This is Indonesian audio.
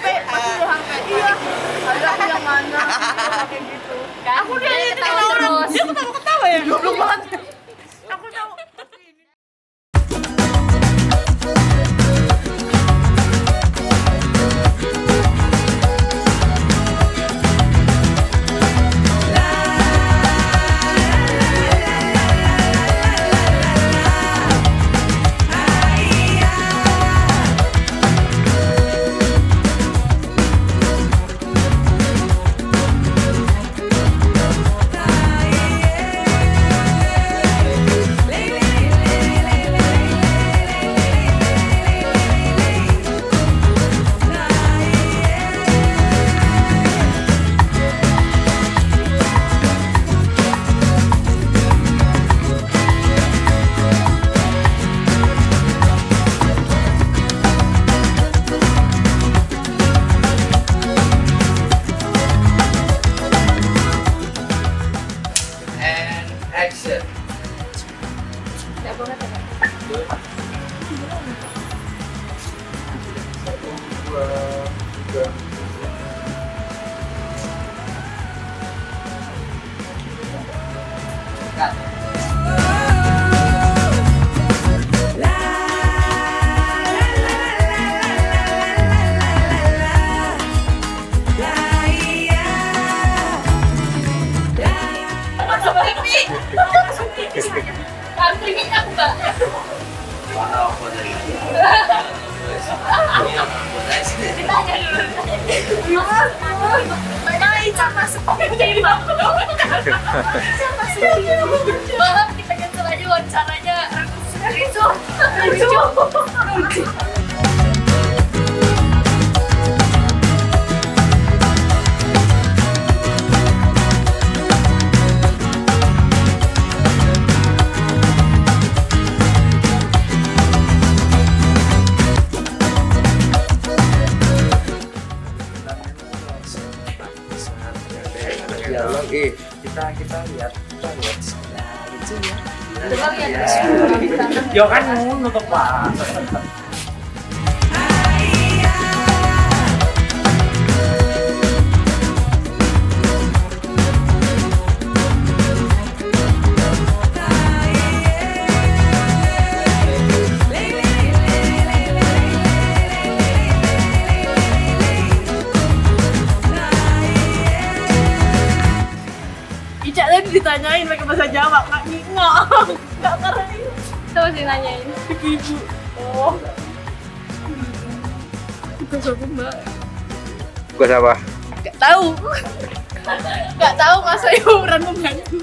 Iya. Ada aku yang mana kayak gitu. Aku dia ketawa terus. Dia ketawa-ketawa ya, goblok banget. Aku tahu. Action. Enggak banget ya, Kak. Satu, dua, tiga. Cut. Kantrinya aku, Mbak. Mana aku dari ini? Ini aku dari sini. Ditanya dulu. Nah, Ica masuk tim aku. Ica masuk tim. Maaf, kita cancel aja wawancaranya. Lucu. Dialog kita lihat lucu ya. Coba lihat. Yo kan nutup Pak. Ica tadi ditanyain pakai bahasa Jawa, nggak ngerti. Coba sih nanyain. Ibu. Oh. Bukan siapa, Mbak. Bukan apa? Nggak tahu masa umuran pembantu.